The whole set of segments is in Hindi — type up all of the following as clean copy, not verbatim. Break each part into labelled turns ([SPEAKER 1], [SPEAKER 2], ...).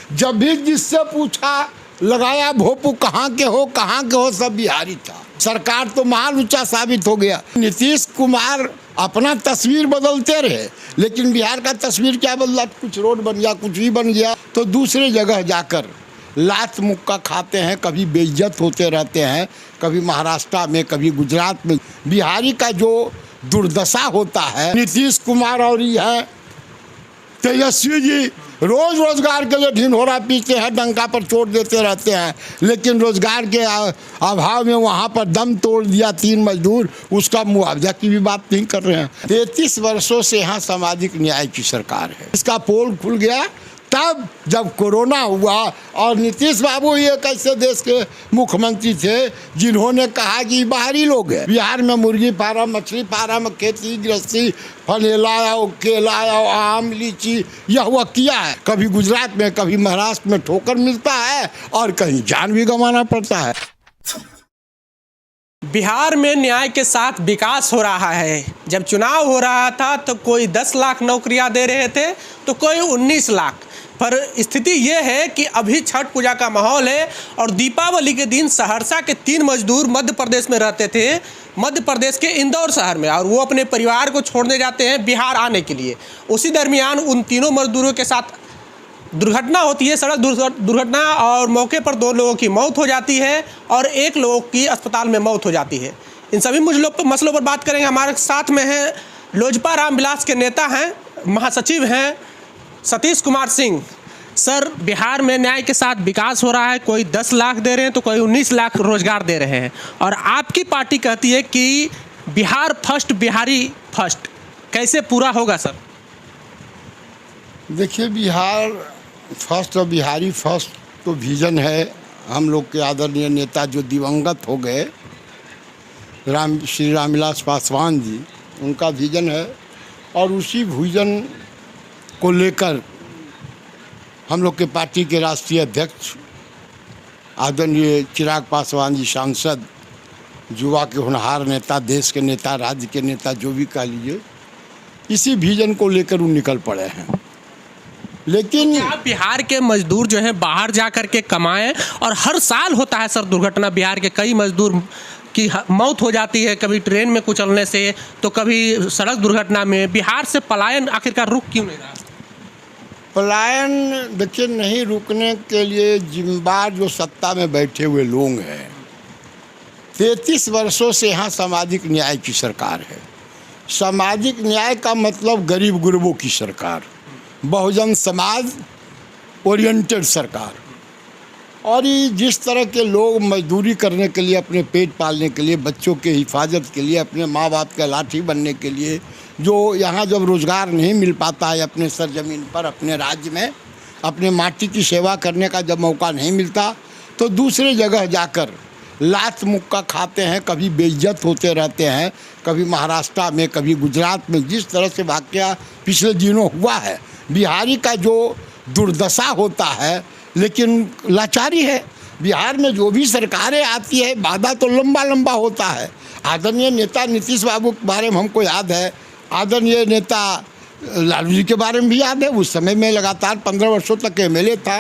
[SPEAKER 1] जब भी जिससे पूछा लगाया भोपू कहाँ के हो, सब बिहारी था। सरकार तो महाल ऊंचा साबित हो गया। नीतीश कुमार अपना तस्वीर बदलते रहे, लेकिन बिहार का तस्वीर क्या बदला? कुछ रोड बन गया, कुछ भी बन गया, तो दूसरे जगह जाकर लात मुक्का खाते हैं, कभी बेइज्जत होते रहते हैं, कभी महाराष्ट्र में, कभी गुजरात में। बिहारी का जो दुर्दशा होता है, नीतीश कुमार और यह तेजस्वी जी रोज रोजगार के लिए ढिंढोरा पीते हैं, डंका पर चोट देते रहते हैं, लेकिन रोजगार के अभाव में वहाँ पर दम तोड़ दिया 3 मजदूर, उसका मुआवजा की भी बात नहीं कर रहे हैं। 33 वर्षों से यहाँ सामाजिक न्याय की सरकार है। इसका पोल खुल गया तब जब कोरोना हुआ, और नीतीश बाबू ये कैसे देश के मुख्यमंत्री थे जिन्होंने कहा कि बाहरी लोग हैं। बिहार में मुर्गी फार्म, मछली फार्म, खेती गृहस्थी, फलेला, केला, आम, लीची, यह वह किया है। कभी गुजरात में, कभी महाराष्ट्र में ठोकर मिलता है और कहीं जान भी गंवाना पड़ता है।
[SPEAKER 2] बिहार में न्याय के साथ विकास हो रहा है। जब चुनाव हो रहा था तो कोई 10 लाख नौकरियां दे रहे थे, तो कोई 19 लाख। पर स्थिति ये है कि अभी छठ पूजा का माहौल है और दीपावली के दिन सहरसा के 3 मजदूर मध्य प्रदेश में रहते थे, मध्य प्रदेश के इंदौर शहर में, और वो अपने परिवार को छोड़ने जाते हैं बिहार आने के लिए। उसी दरमियान उन तीनों मजदूरों के साथ दुर्घटना होती है, सड़क दुर्घटना, और मौके पर 2 लोगों की मौत हो जाती है और 1 लोगों की अस्पताल में मौत हो जाती है। इन सभी मसलों पर बात करेंगे। हमारे साथ में हैं लोजपा रामविलास के नेता हैं, महासचिव हैं सतीश कुमार सिंह। सर, बिहार में न्याय के साथ विकास हो रहा है, कोई 10 लाख दे रहे हैं तो कोई 19 लाख रोजगार दे रहे हैं, और आपकी पार्टी कहती है कि बिहार फर्स्ट, बिहारी फर्स्ट। कैसे पूरा होगा सर?
[SPEAKER 1] देखिए, बिहार फर्स्ट और बिहारी फर्स्ट तो विजन है हम लोग के आदरणीय नेता जो दिवंगत हो गए श्री रामविलास पासवान जी, उनका विजन है, और उसी विजन को लेकर हम लोग के पार्टी के राष्ट्रीय अध्यक्ष आदरणीय चिराग पासवान जी, सांसद, युवा के होनहार नेता, देश के नेता, राज्य के नेता, जो भी कह लीजिए, इसी विजन को लेकर वो निकल पड़े हैं। लेकिन
[SPEAKER 2] क्या बिहार के मजदूर जो हैं बाहर जा कर के कमाएं, और हर साल होता है सर दुर्घटना, बिहार के कई मजदूर की मौत हो जाती है, कभी ट्रेन में कुचलने से तो कभी सड़क दुर्घटना में। बिहार से पलायन आखिरकार रुक क्यों नहीं रहा?
[SPEAKER 1] पलायन देखिए, नहीं रुकने के लिए जिम्मेदार जो सत्ता में बैठे हुए लोग हैं। 33 वर्षों से यहाँ सामाजिक न्याय की सरकार है। सामाजिक न्याय का मतलब गरीब गुरबों की सरकार, बहुजन समाज ओरिएंटेड सरकार। और ये जिस तरह के लोग मजदूरी करने के लिए, अपने पेट पालने के लिए, बच्चों के हिफाजत के लिए, अपने माँ बाप का लाठी बनने के लिए, जो यहाँ जब रोज़गार नहीं मिल पाता है अपने सरजमीन पर, अपने राज्य में, अपने माटी की सेवा करने का जब मौका नहीं मिलता, तो दूसरे जगह जाकर लात मुक्का खाते हैं, कभी बेइज्जत होते रहते हैं, कभी महाराष्ट्र में, कभी गुजरात में। जिस तरह से वाक़या पिछले दिनों हुआ है, बिहारी का जो दुर्दशा होता है, लेकिन लाचारी है। बिहार में जो भी सरकारें आती है, वादा तो लंबा लंबा होता है। आदरणीय नेता नीतीश बाबू के बारे में हमको याद है, आदरणीय नेता लालू जी के बारे में भी याद है। उस समय में लगातार 15 वर्षों तक MLA था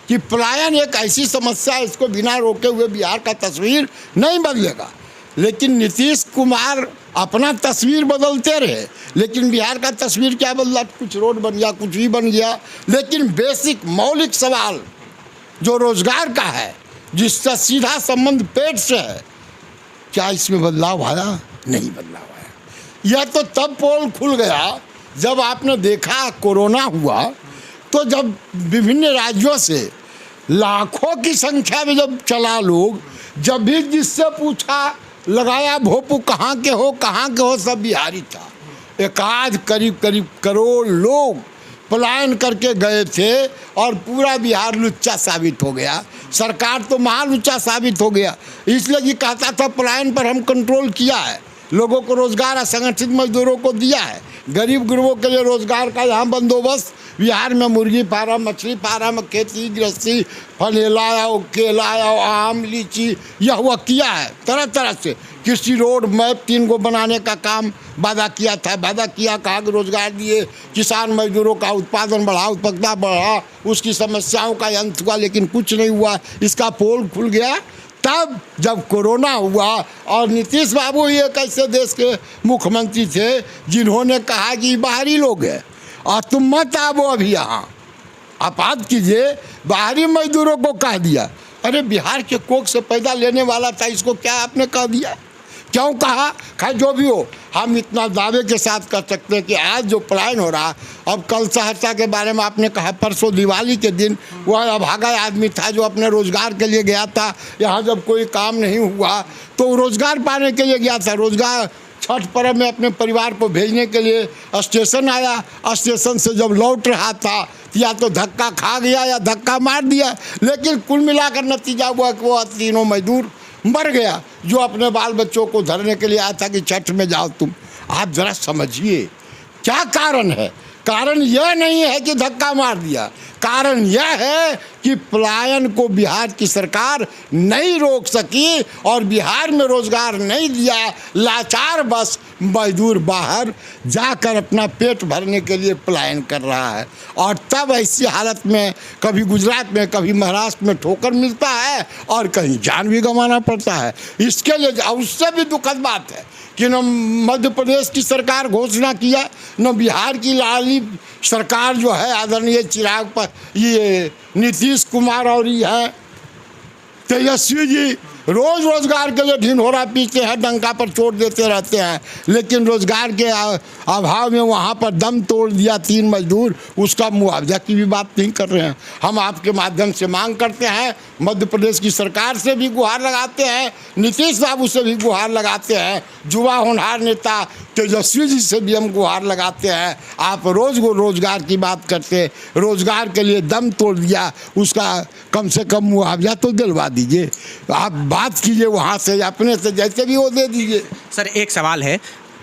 [SPEAKER 1] कि पलायन एक ऐसी समस्या है, इसको बिना रोके हुए बिहार का तस्वीर नहीं बदलेगा। लेकिन नीतीश कुमार अपना तस्वीर बदलते रहे, लेकिन बिहार का तस्वीर क्या बदला? कुछ रोड बन गया, कुछ भी बन गया, लेकिन बेसिक मौलिक सवाल जो रोजगार का है, जिसका सीधा संबंध पेट से है, क्या इसमें बदलाव आया? नहीं बदलाव आया। यह तो तब पोल खुल गया जब आपने देखा कोरोना हुआ, तो जब विभिन्न राज्यों से लाखों की संख्या में जब चला लोग, जब भी जिससे पूछा लगाया भोपू कहाँ के हो, सब बिहारी था। एकाध करीब करोड़ लोग पलायन करके गए थे और पूरा बिहार लुच्चा साबित हो गया। सरकार तो महाल लुच्चा साबित हो गया। इसलिए कि कहता था पलायन पर हम कंट्रोल किया है, लोगों को रोजगार, असंगठित मजदूरों को दिया है, गरीब गुरबों के लिए रोजगार का यहाँ बंदोबस्त बिहार में मुर्गी फार्म, मछली फार्म, खेती गृहस्थी, फलेला आओ, केला आओ, आम, लीची, यह वह किया है तरह तरह से। कृषि रोड मैप 3 गो बनाने का काम वादा किया था, वादा किया, कहा कि रोजगार दिए, किसान मजदूरों का उत्पादन बढ़ा, उत्पादकता बढ़ा, उसकी समस्याओं का अंत हुआ, लेकिन कुछ नहीं हुआ। इसका पोल खुल गया तब जब कोरोना हुआ। और नीतीश बाबू ही एक ऐसे देश के मुख्यमंत्री थे जिन्होंने कहा कि बाहरी लोग हैं और तुम मत आओ अभी यहाँ, आप बात कीजिए। बाहरी मजदूरों को कह दिया। अरे बिहार के कोख से पैदा लेने वाला था, इसको क्या आपने कह दिया? क्यों कहा? खैर जो भी हो, हम इतना दावे के साथ कर सकते हैं कि आज जो पलायन हो रहा, अब कल सहरसा के बारे में आपने कहा, परसों दिवाली के दिन वह अभागा आदमी था जो अपने रोज़गार के लिए गया था। यहाँ जब कोई काम नहीं हुआ तो रोज़गार पाने के लिए गया था। रोज़गार छठ पर्व में अपने परिवार को भेजने के लिए स्टेशन आया। स्टेशन से जब लौट रहा था या तो धक्का खा गया या धक्का मार दिया, लेकिन कुल मिलाकर नतीजा हुआ कि वो तीनों मजदूर मर गया जो अपने बाल बच्चों को धरने के लिए आया था कि छठ में जाओ तुम। आप ज़रा समझिए क्या कारण है। कारण यह नहीं है कि धक्का मार दिया, कारण यह है कि पलायन को बिहार की सरकार नहीं रोक सकी और बिहार में रोजगार नहीं दिया। लाचार बस मजदूर बाहर जाकर अपना पेट भरने के लिए पलायन कर रहा है। और तब ऐसी हालत में कभी गुजरात में, कभी महाराष्ट्र में ठोकर मिलता है और कहीं जान भी गंवाना पड़ता है। इसके लिए उससे भी दुखद बात है कि न मध्य प्रदेश की सरकार घोषणा किया, न बिहार की लाली सरकार जो है आदरणीय चिराग पर ये नीतीश कुमार और ये है तेजस्वी जी रोज़ रोज़गार के लिए ढिंढोरा पीटते हैं, डंका पर चोट देते रहते हैं, लेकिन रोज़गार के अभाव में वहाँ पर दम तोड़ दिया 3 मजदूर, उसका मुआवजा की भी बात नहीं कर रहे हैं। हम आपके माध्यम से मांग करते हैं, मध्य प्रदेश की सरकार से भी गुहार लगाते हैं, नीतीश बाबू से भी गुहार लगाते हैं, युवा होनहार नेता तेजस्वी जी से भी हम गुहार लगाते हैं। आप रोज़ रोज़गार की बात करते, रोज़गार के लिए दम तोड़ दिया, उसका कम से कम मुआवजा तो दिलवा दीजिए। आप बात कीजिए वहाँ से, अपने से जैसे भी वो दे दीजिए।
[SPEAKER 2] सर एक सवाल है,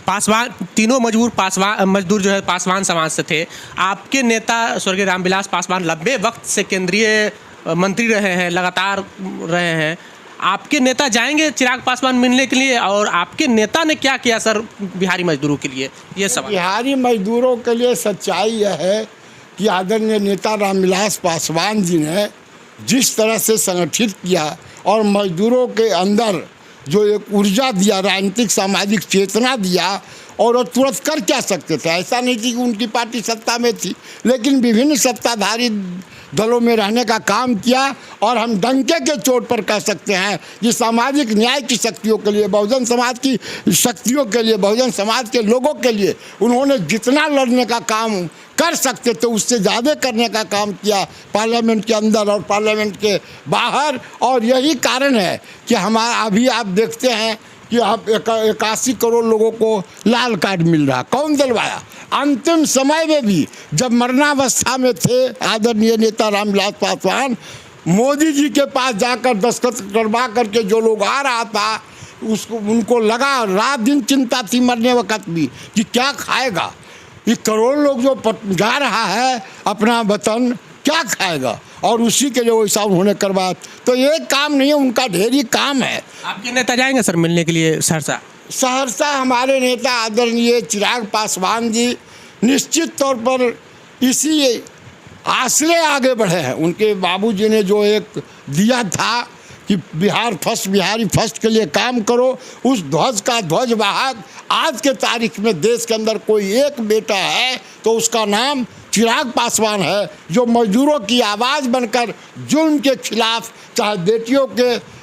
[SPEAKER 2] पासवान तीनों मजदूर जो है पासवान समाज से थे। आपके नेता स्वर्गीय रामविलास पासवान लंबे वक्त से केंद्रीय मंत्री रहे हैं, लगातार रहे हैं। आपके नेता जाएंगे चिराग पासवान मिलने के लिए, और आपके नेता ने क्या किया सर बिहारी मजदूरों के लिए? ये सवाल।
[SPEAKER 1] बिहारी मजदूरों के लिए सच्चाई यह है कि आदरणीय नेता रामविलास पासवान जी ने जिस तरह से संगठित किया और मजदूरों के अंदर जो एक ऊर्जा दिया, राजनीतिक सामाजिक चेतना दिया, और वो तुरंत कर क्या सकते थे। ऐसा नहीं थी कि उनकी पार्टी सत्ता में थी, लेकिन विभिन्न सत्ताधारी दलों में रहने का काम किया। और हम डंके के चोट पर कह सकते हैं कि सामाजिक न्याय की शक्तियों के लिए, बहुजन समाज की शक्तियों के लिए, बहुजन समाज के लोगों के लिए उन्होंने जितना लड़ने का काम कर सकते थे उससे ज़्यादा करने का काम किया, पार्लियामेंट के अंदर और पार्लियामेंट के बाहर। और यही कारण है कि हमारा अभी आप देखते हैं कि आप 81 करोड़ लोगों को लाल कार्ड मिल रहा। कौन दिलवाया? अंतिम समय में भी जब मरणावस्था में थे आदरणीय नेता रामविलास पासवान, मोदी जी के पास जाकर दस्तखत करवा करके जो लोग आ रहा था उसको, उनको लगा, रात दिन चिंता थी मरने वक्त भी कि क्या खाएगा। ये करोड़ लोग जो जा रहा है अपना वतन, क्या खाएगा? और उसी के लिए वैसा उन्होंने करवा। तो ये काम नहीं है, उनका ढेरी काम है।
[SPEAKER 2] आपके नेता जाएंगे सर मिलने के लिए सहरसा?
[SPEAKER 1] हमारे नेता आदरणीय चिराग पासवान जी निश्चित तौर पर इसी आश्रय आगे बढ़े हैं। उनके बाबूजी ने जो एक दिया था कि बिहार फर्स्ट, बिहारी फर्स्ट के लिए काम करो, उस ध्वज का ध्वज वाहक आज के तारीख में देश के अंदर कोई एक बेटा है तो उसका नाम चिराग पासवान है, जो मजदूरों की आवाज़ बनकर जुल्म के खिलाफ, चाहे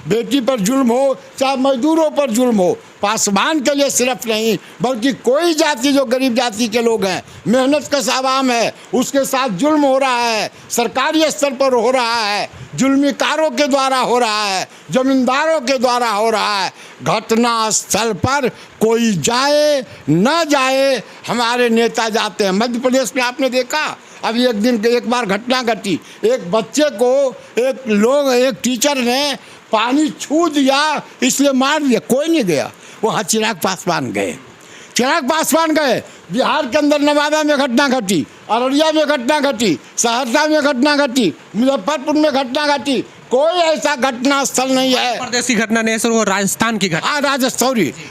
[SPEAKER 1] बेटी पर जुल्म हो, चाहे मजदूरों पर जुल्म हो, पासवान के लिए सिर्फ नहीं बल्कि कोई जाति जो गरीब जाति के लोग हैं, मेहनत कश आवाम है, उसके साथ जुल्म हो रहा है, सरकारी स्तर पर हो रहा है, जुल्मीकारों के द्वारा हो रहा है, जमींदारों के द्वारा हो रहा है। घटना स्थल पर कोई जाए न जाए, हमारे नेता जाते हैं। मध्य प्रदेश में आपने देखा अभी एक बार घटना घटी, एक बच्चे को एक टीचर ने पानी छू दिया इसलिए मार दिया, कोई नहीं गया। वहाँ चिराग पासवान गए। बिहार के अंदर नवादा में घटना घटी, अररिया में घटना घटी, सहरसा में घटना घटी, मुजफ्फरपुर में घटना घटी, कोई ऐसा घटना स्थल नहीं है।
[SPEAKER 2] प्रदेश की घटना नहीं है सर, वो राजस्थान की घटना।
[SPEAKER 1] हाँ,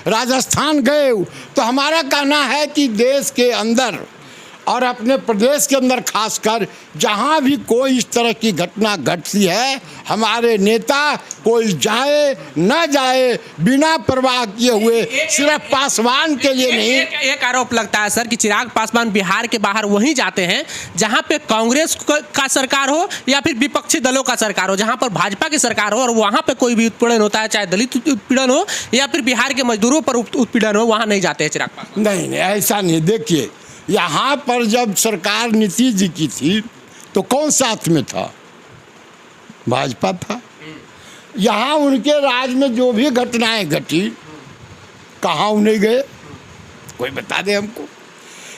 [SPEAKER 1] राजस्थान गए। तो हमारा कहना है कि देश के अंदर और अपने प्रदेश के अंदर खासकर जहाँ भी कोई इस तरह की घटना घटती है, हमारे नेता कोई जाए न जाए बिना परवाह किए हुए, सिर्फ पासवान के लिए नहीं।
[SPEAKER 2] एक आरोप लगता है सर कि चिराग पासवान बिहार के बाहर वहीं जाते हैं जहां पे कांग्रेस का सरकार हो या फिर विपक्षी दलों का सरकार हो, जहां पर भाजपा की सरकार हो और वहां पे कोई भी उत्पीड़न होता है, चाहे दलित उत्पीड़न हो या फिर बिहार के मजदूरों पर उत्पीड़न हो, वहां नहीं जाते हैं चिराग पासवान।
[SPEAKER 1] नहीं, ऐसा नहीं। देखिए, यहाँ पर जब सरकार नीतीश जी की थी तो कौन साथ में था? भाजपा था। यहाँ उनके राज में जो भी घटनाएं घटी, कहाँ उन्हें गए? कोई बता दे हमको।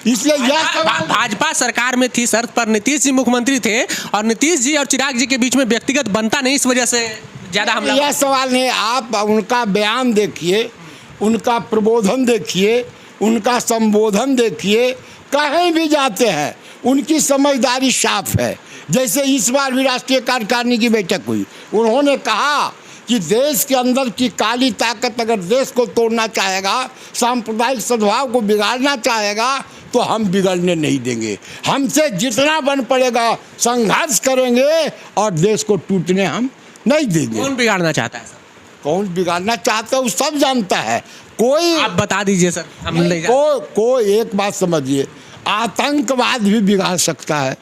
[SPEAKER 1] इसलिए यह
[SPEAKER 2] भाजपा सरकार में थी सर, पर नीतीश जी मुख्यमंत्री थे और नीतीश जी और चिराग जी के बीच में व्यक्तिगत बनता नहीं, इस वजह से ज़्यादा हमला।
[SPEAKER 1] यह सवाल नहीं। आप उनका बयान देखिए, उनका प्रबोधन देखिए, उनका संबोधन देखिए, कहीं भी जाते हैं उनकी समझदारी साफ है। जैसे इस बार भी राष्ट्रीय कार्यकारिणी की बैठक हुई, उन्होंने कहा कि देश के अंदर की काली ताकत अगर देश को तोड़ना चाहेगा, सांप्रदायिक सद्भाव को बिगाड़ना चाहेगा, तो हम बिगड़ने नहीं देंगे। हमसे जितना बन पड़ेगा संघर्ष करेंगे और देश को टूटने हम नहीं देंगे।
[SPEAKER 2] कौन बिगाड़ना चाहता है सर?
[SPEAKER 1] कौन बिगाड़ना चाहता है वो सब जानता है। कोई
[SPEAKER 2] आप बता दीजिए सर, हम नहीं
[SPEAKER 1] कोई एक बात समझिए, आतंकवाद भी बिगाड़ सकता है,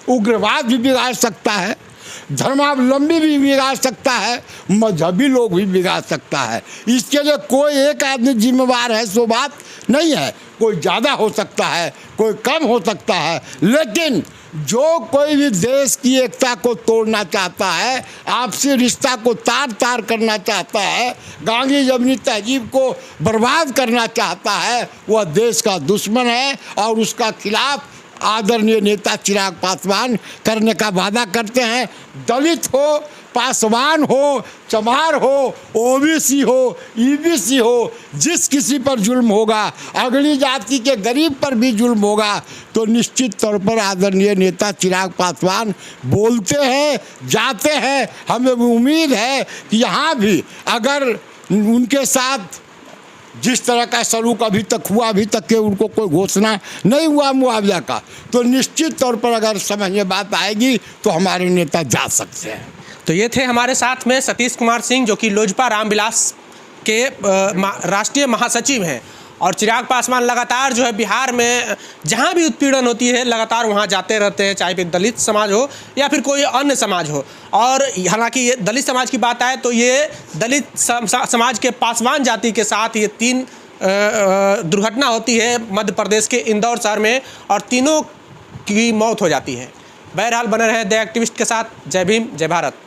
[SPEAKER 1] उग्रवाद भी बिगाड़ सकता है, धर्मावलंबी भी बिगाड़ सकता है, मजहबी लोग भी बिगाड़ सकता है। इसके लिए कोई एक आदमी जिम्मेवार है सो बात नहीं है। कोई ज़्यादा हो सकता है, कोई कम हो सकता है, लेकिन जो कोई भी देश की एकता को तोड़ना चाहता है, आपसी रिश्ता को तार तार करना चाहता है, गांधी जमनी तहजीब को बर्बाद करना चाहता है, वह देश का दुश्मन है और उसका खिलाफ आदरणीय नेता चिराग पासवान करने का वादा करते हैं। दलित हो, पासवान हो, चमार हो, ओबीसी हो, ईबीसी हो, जिस किसी पर जुल्म होगा, अगली जाति के गरीब पर भी जुल्म होगा, तो निश्चित तौर पर आदरणीय नेता चिराग पासवान बोलते हैं, जाते हैं। हमें उम्मीद है कि यहाँ भी अगर उनके साथ जिस तरह का सलूक अभी तक हुआ, अभी तक के उनको कोई घोषणा नहीं हुआ मुआवजा का, तो निश्चित तौर पर अगर समझ में बात आएगी तो हमारे नेता जा सकते हैं।
[SPEAKER 2] तो ये थे हमारे साथ में सतीश कुमार सिंह, जो कि लोजपा रामविलास के राष्ट्रीय महासचिव हैं। और चिराग पासवान लगातार जो है बिहार में जहाँ भी उत्पीड़न होती है लगातार वहाँ जाते रहते हैं, चाहे फिर दलित समाज हो या फिर कोई अन्य समाज हो। और हालांकि ये दलित समाज की बात आए तो ये दलित समाज के पासवान जाति के साथ ये 3 दुर्घटना होती है मध्य प्रदेश के इंदौर शहर में और तीनों की मौत हो जाती है। बहरहाल बने रहे द एक्टिविस्ट के साथ। जय भीम, जय भारत।